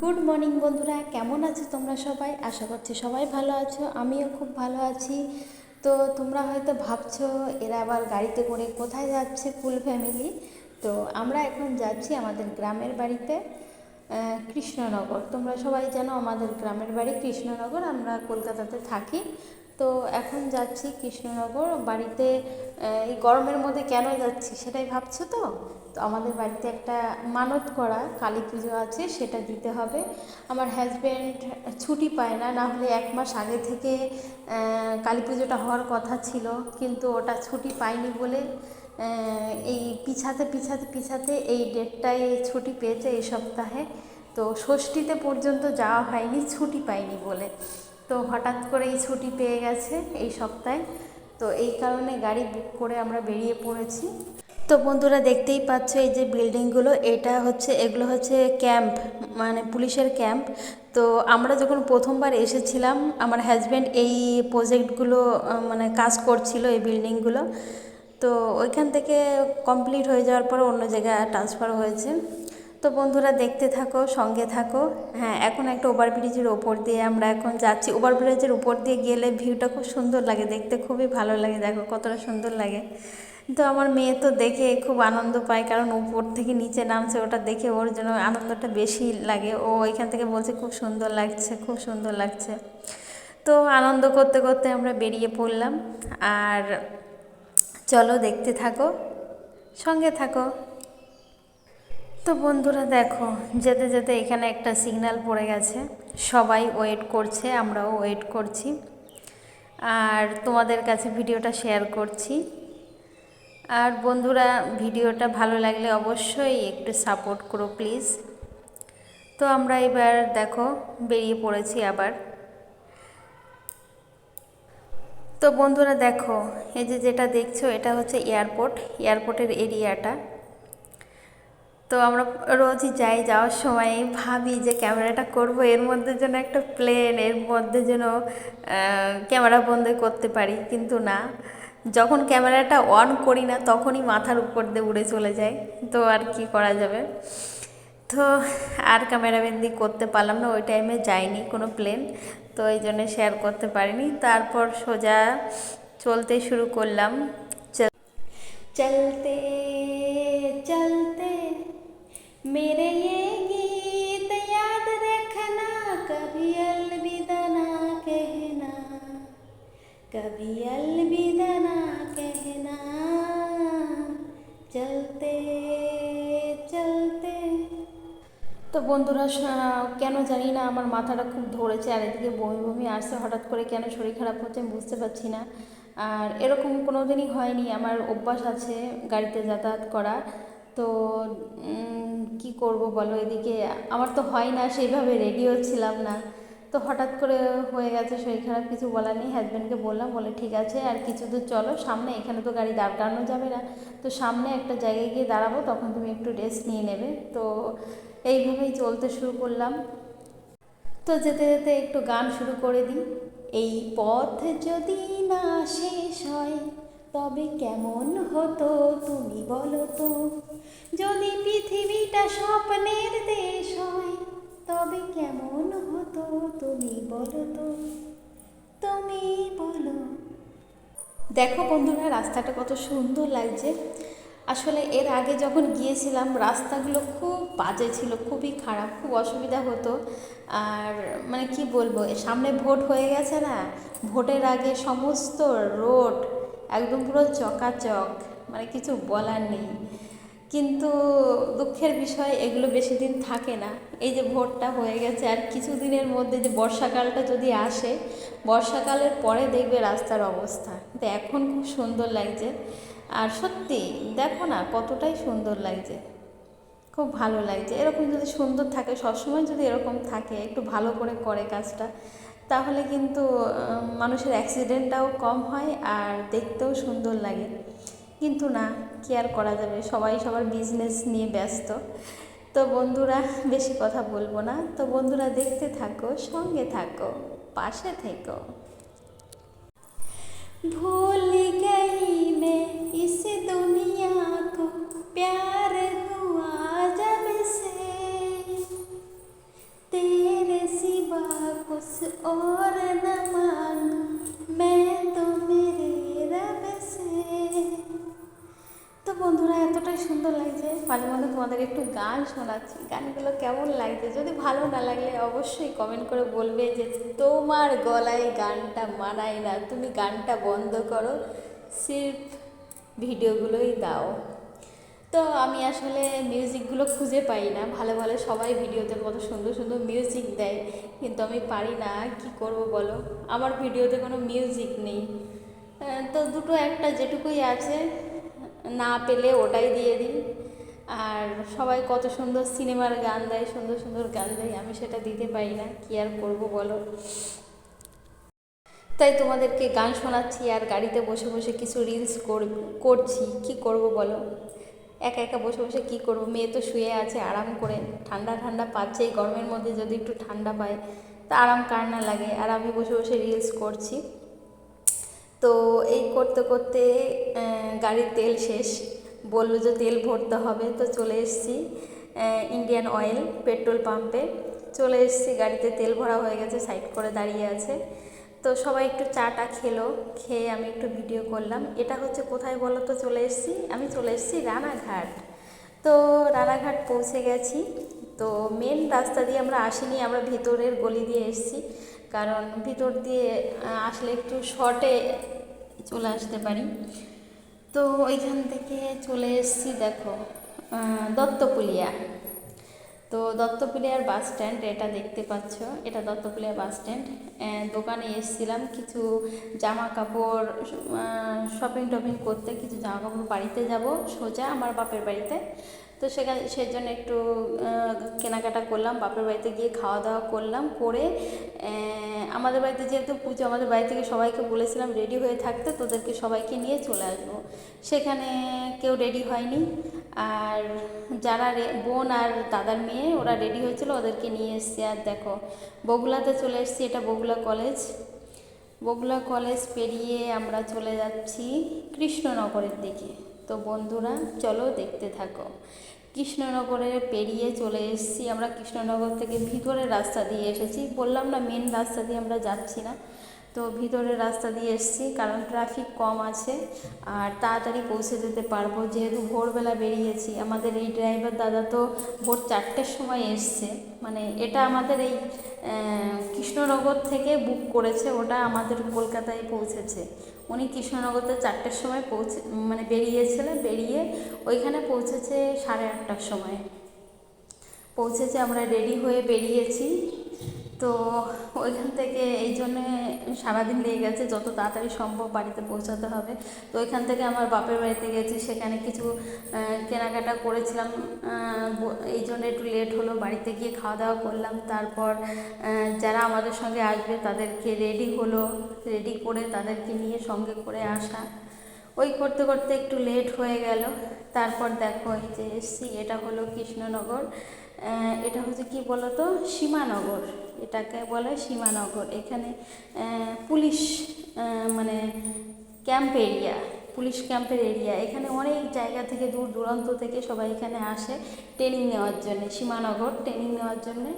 Good morning বন্ধুরা, কেমন আছো তোমরা সবাই? আশা করছি সবাই ভালো আছো, আমিও খুব ভালো আছি। তো তোমরা হয়তো ভাবছো এরা আবার গাড়িতে করে কোথায় যাচ্ছে ফুল ফ্যামিলি। তো আমরা এখন যাচ্ছি আমাদের গ্রামের বাড়িতে, কৃষ্ণনগর। তোমরা সবাই জানো আমাদের গ্রামের বাড়ি কৃষ্ণনগর, আমরা কলকাতাতে থাকি। তো এখন যাচ্ছি কৃষ্ণনগর বাড়িতে। এই গরমের মধ্যে কেন যাচ্ছি সেটাই ভাবছো তো? তো আমাদের বাড়িতে একটা মানত করা কালী পুজো আছে, সেটা দিতে হবে। আমার হাজব্যান্ড ছুটি পায় না, না হলে 1 মাস আগে থেকে কালী পুজোটা হওয়ার কথা ছিল, কিন্তু ওটা ছুটি পায়নি বলে এই পিছাতে পিছাতে পিছাতে এই ডেটটায় ছুটি পেয়েছে এই সপ্তাহে। তো ষষ্ঠীতে পর্যন্ত যাওয়া হয়নি, ছুটি পাইনি বলে। তো হঠাৎ করেই ছুটি পেয়ে গেছে এই সপ্তাহে। তো এই কারণে গাড়ি বুক করে আমরা বেরিয়ে পড়েছি। তো বন্ধুরা দেখতেই পাচ্ছ এই যে বিল্ডিংগুলো, এগুলো হচ্ছে ক্যাম্প, মানে পুলিশের ক্যাম্প। তো আমরা যখন প্রথমবার এসেছিলাম, আমার হাজব্যান্ড এই প্রজেক্টগুলো মানে কাজ করছিল এই বিল্ডিংগুলো। তো ওইখান থেকে কমপ্লিট হয়ে যাওয়ার পর অন্য জায়গায় ট্রান্সফার হয়েছে। তো বন্ধুরা দেখতে থাকো, সঙ্গে থাকো। হ্যাঁ, এখন একটা ওভারব্রিজের ওপর দিয়ে আমরা এখন যাচ্ছি। ওভারব্রিজের উপর দিয়ে গেলে ভিউটা খুব সুন্দর লাগে, দেখতে খুবই ভালো লাগে। দেখো কতটা সুন্দর লাগে। তো আমার মেয়ে তো দেখে খুব আনন্দ পায়, কারণ উপর থেকে নিচে নামছে, ওটা দেখে ওর জন্য আনন্দটা বেশি লাগে। ও এখান থেকে বলছে খুব সুন্দর লাগছে, খুব সুন্দর লাগছে। তো আনন্দ করতে করতে আমরা বেরিয়ে পড়লাম। আর চলো দেখতে থাকো, সঙ্গে থাকো। তো বন্ধুরা দেখো, যেতে যেতে এখানে একটা সিগন্যাল পড়ে গেছে, সবাই ওয়েট করছে, আমরাও ওয়েট করছি। আর তোমাদের কাছে ভিডিওটা শেয়ার করছি। আর বন্ধুরা, ভিডিওটা ভালো লাগলে অবশ্যই একটু সাপোর্ট করো প্লিজ। তো আমরা এবার দেখো বেরিয়ে পড়েছি আবার। তো বন্ধুরা দেখো, এই যে যেটা দেখছো এটা হচ্ছে এয়ারপোর্টের এরিয়াটা। তো আমরা রোজই যাওয়ার সময় ভাবি যে ক্যামেরাটা করব, এর মধ্যে যেন একটা প্লেন, এর মধ্যে যেন ক্যামেরা বন্দি করতে পারি, কিন্তু না, যখন ক্যামেরাটা অন করি না তখনই মাথার উপর দিয়ে উড়ে চলে যায়। তো আর কি করা যাবে। তো আর ক্যামেরাবন্দি করতে পারলাম না, ওই টাইমে যায়নি কোনো প্লেন, তো এই জন্য শেয়ার করতে পারিনি। তারপর সোজা চলতে শুরু করলাম। चलते चलते मेरे ये गीत याद रखना, कभी अलविदा ना कहना, कभी अलविदा ना कहना, चलते चलते। তো বন্ধুরা, কেন জানি না আমার মাথাটা খুব ধরেছে, আর এদিকে বমি বমি আসছে, হঠাৎ করে কেন শরীর খারাপ হচ্ছে আমি বুঝতে পারছি না। আর এরকম কোনো দিনই হয়নি, আমার অভ্যাস আছে গাড়িতে যাতায়াত করা। তো কি করব বলো, এদিকে আমার তো হয় না, সেইভাবে রেডিও ছিলাম না। তো হঠাৎ করে হয়ে গেছে শরীর খারাপ, কিছু বলার নেই। হাজব্যান্ডকে বললাম, বলে ঠিক আছে আর কিছু দূর চলো সামনে, এখানে তো গাড়ি দাঁড় করানো যাবে না, তো সামনে একটা জায়গায় গিয়ে দাঁড়াবো, তখন তুমি একটু রেস্ট নিয়ে নেবে। তো এইভাবেই চলতে শুরু করলাম। তো যেতে যেতে একটু গান শুরু করে দিই। এই পথ যদি না শেষ হয় তবে কেমন হতো তুমি বলো তো, যদি পৃথিবীটা স্বপ্নের দেশ হয় তবে কেমন হতো তুমি বলো তো, তুমি বলো। দেখো বন্ধুরা, রাস্তাটা কত সুন্দর লাগছে। আসলে এর আগে যখন গিয়েছিলাম রাস্তাগুলো খুব বাজে ছিল, খুবই খারাপ, খুব অসুবিধা হতো। আর মানে কি বলবো, সামনে ভোট হয়ে গেছে না, ভোটের আগে সমস্ত রোড একদম পুরো চকাচক, মানে কিছু বলার নেই। কিন্তু দুঃখের বিষয় এগুলো বেশি দিন থাকে না। এই যে ভোটটা হয়ে গেছে, আর কিছু দিনের মধ্যে যে বর্ষাকালটা যদি আসে, বর্ষাকালের পরে দেখবে রাস্তার অবস্থা। কিন্তু এখন খুব সুন্দর লাগছে। আর সত্যি দেখো না কতটাই সুন্দর লাগছে, খুব ভালো লাগছে। এরকম যদি সুন্দর থাকে, সবসময় যদি এরকম থাকে, একটু ভালো করে করে কাজটা, তাহলে কিন্তু মানুষের অ্যাক্সিডেন্টটাও কম হয় আর দেখতেও সুন্দর লাগে। কিন্তু না, কি আর করা যাবে, সবাই সবার বিজনেস নিয়ে ব্যস্ত। তো বন্ধুরা, বেশি কথা বলবো না। তো বন্ধুরা দেখতে থাকো, সঙ্গে থাকো, পাশে থেকো। भूल गई मैं इस दुनिया को, प्यार हुआ जब से और न मांगू मैं तो मेरे रब से। তো বন্ধুরা, এতটাই সুন্দর লাগছে, মাঝে মাঝে তোমাদের একটু গান শোনাচ্ছি। গানগুলো কেমন লাগছে, যদি ভালো না লাগলে অবশ্যই কমেন্ট করে বলবে যে তোমার গলায় গানটা মানায় না, তুমি গানটা বন্ধ করো, সির্ফ ভিডিওগুলোই দাও। তো আমি আসলে মিউজিকগুলো খুঁজে পাই না, ভালো ভালো সবাই ভিডিওতে কত সুন্দর সুন্দর মিউজিক দেয়, কিন্তু আমি পারি না, কি করব বলো, আমার ভিডিওতে কোনো মিউজিক নেই। তো দুটো একটা যেটুকুই আছে না পেলে ওটাই দিয়ে দিই। আর সবাই কত সুন্দর সিনেমার গান দেয়, সুন্দর সুন্দর গান দেয়, আমি সেটা দিতে পারি না, কি আর করব বলো। তাই তোমাদেরকে গান শোনাচ্ছি আর গাড়িতে বসে বসে কিছু রিলস করছি, কি করব বলো। একা একা বসে বসে কী করবো, মেয়ে তো শুয়ে আছে আরাম করে, ঠান্ডা ঠান্ডা পাচ্ছে, এই গরমের মধ্যে যদি একটু ঠান্ডা পায় তা আরাম কার না লাগে, আর আমি বসে বসে রিলস করছি। তো এই করতে করতে গাড়ির তেল শেষ, বললো যে তেল ভরতে হবে, তো চলে এসেছি ইন্ডিয়ান অয়েল পেট্রোল পাম্পে চলে এসেছি। গাড়িতে তেল ভরা হয়ে গেছে, সাইড করে দাঁড়িয়ে আছে। তো সবাই একটু চাটা খেলো, খেয়ে আমি একটু ভিডিও করলাম। এটা হচ্ছে কোথায় বলো তো, আমি চলে এসেছি রানাঘাট। তো রানাঘাট পৌঁছে গেছি। তো মেন রাস্তা দিয়ে আমরা আসিনি, আমরা ভিতরের গলি দিয়ে এসেছি, কারণ ভিতর দিয়ে আসলে একটু শর্টে চলে আসতে পারি। তো ওইখান থেকে চলে এসেছি, দেখো দত্তপুলিয়া। তো দত্তপুলিয়ার বাস স্ট্যান্ড, এটা দেখতে পাচ্ছ, এটা দত্তপুলিয়া বাস স্ট্যান্ড। দোকানে এসেছিলাম কিছু জামা কাপড় শপিং টপিং করতে, কিছু জামা কাপড় বাড়িতে যাব সোজা আমার বাপের বাড়িতে। তো সেজন্য একটু কেনাকাটা করলাম, বাপের বাড়িতে গিয়ে খাওয়া দাওয়া করলাম, করে আমাদের বাড়িতে যেহেতু পুজো, আমাদের বাড়ি থেকে সবাইকে বলেছিলাম রেডি হয়ে থাকতে, তোদেরকে সবাইকে নিয়ে চলে আসবো। সেখানে কেউ রেডি হয়নি, আর যারা বোন আর দাদার মেয়ে ওরা রেডি হয়েছিল, ওদেরকে নিয়ে এসছি। আর দেখো বগুলাতে চলে এসেছি, এটা বগুলা কলেজ। বগুলা কলেজ পেরিয়ে আমরা চলে যাচ্ছি কৃষ্ণনগরের দিকে। তো বন্ধুরা চলো দেখতে থাকো। কৃষ্ণনগরে পেরিয়ে চলে এসেছি আমরা, কৃষ্ণনগর থেকে ভিতরের রাস্তা দিয়ে এসেছি, বললাম না মেন রাস্তা দিয়ে আমরা যাচ্ছি না। তো ভিতরের রাস্তা দিয়ে এসেছি, কারণ ট্রাফিক কম আছে আর তাড়াতাড়ি পৌঁছে যেতে পারবো, যেহেতু ভোরবেলা বেরিয়েছি। আমাদের এই ড্রাইভার দাদা তো ভোর 4টের সময় এসছে, মানে এটা আমাদের এই কৃষ্ণনগর থেকে বুক করেছে, ওটা আমাদের কলকাতায় পৌঁছেছে। উনি কৃষ্ণনগরতে 4টের সময় বেরিয়ে ওইখানে পৌঁছেছে 8:30টার সময় পৌঁছেছে। আমরা রেডি হয়ে বেরিয়েছি। তো ওইখান থেকে এই জন্যে সারাদিন লেগে গেছে, যত তাড়াতাড়ি সম্ভব বাড়িতে পৌঁছাতে হবে। তো ওইখান থেকে আমার বাপের বাড়িতে গেছি, সেখানে কিছু কেনাকাটা করেছিলাম, এই জন্য একটু লেট হলো। বাড়িতে গিয়ে খাওয়া দাওয়া করলাম, তারপর যারা আমাদের সঙ্গে আসবে তাদেরকে রেডি করে তাদেরকে নিয়ে সঙ্গে করে আসা, ওই করতে করতে একটু লেট হয়ে গেল। তারপর দেখো এই যে এসছি, এটা হলো কৃষ্ণনগর, এটা হচ্ছে কি বলো তো, সীমানগর, এটাকে বলে সীমানগর। এখানে পুলিশ মানে পুলিশ ক্যাম্পের এরিয়া। এখানে অনেক জায়গা থেকে, দূর দূরান্ত থেকে সবাই এখানে আসে ট্রেনিং নেওয়ার জন্যে। সীমানগর ট্রেনিং নেওয়ার জন্যে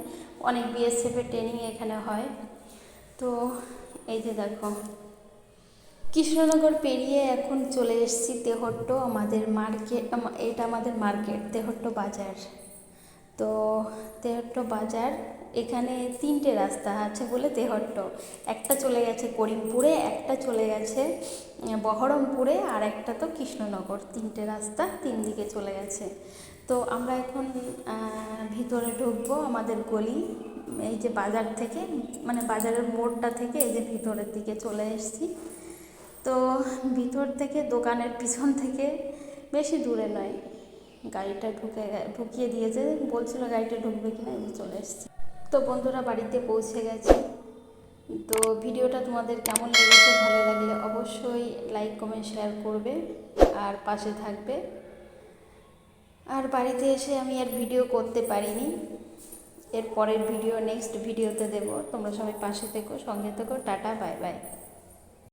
অনেক বিএসএফের ট্রেনিং এখানে হয়। তো এই যে দেখো কৃষ্ণনগর পেরিয়ে এখন চলে এসেছি তেহট্ট, আমাদের মার্কেট, এটা আমাদের মার্কেট তেহট্ট বাজার। তো তেহট্ট বাজার, এখানে 3টে রাস্তা আছে বলে তেহট্ট, একটা চলে গেছে করিমপুরে, একটা চলে গেছে বহরমপুরে, আর একটা তো কৃষ্ণনগর। 3টে রাস্তা, 3 দিকে চলে গেছে। তো আমরা এখন ভিতরে ঢুকবো, আমাদের গলি এই যে বাজার থেকে, মানে বাজারের মোড়টা থেকে এই যে ভিতরের দিকে চলে এসেছি। তো ভিতর থেকে দোকানের পিছন থেকে বেশি দূরে নয়, গাড়িটা ঢুকিয়ে দিয়েছে, বলছিল গাড়িটা ঢুকবে কিনা, এই চলে এসেছি। তো বন্ধুরা বাড়িতে পৌঁছে গেছি। তো ভিডিওটা তোমাদের কেমন লেগেছে, ভালো লাগলে অবশ্যই লাইক কমেন্ট শেয়ার করবে আর পাশে থাকবে। আর বাড়িতে এসে আমি আর ভিডিও করতে পারিনি, এর পরের ভিডিও নেক্সট ভিডিওতে দেব। তোমরা সবাই পাশে থেকো, সঙ্গে থেকো, টাটা বাই বাই।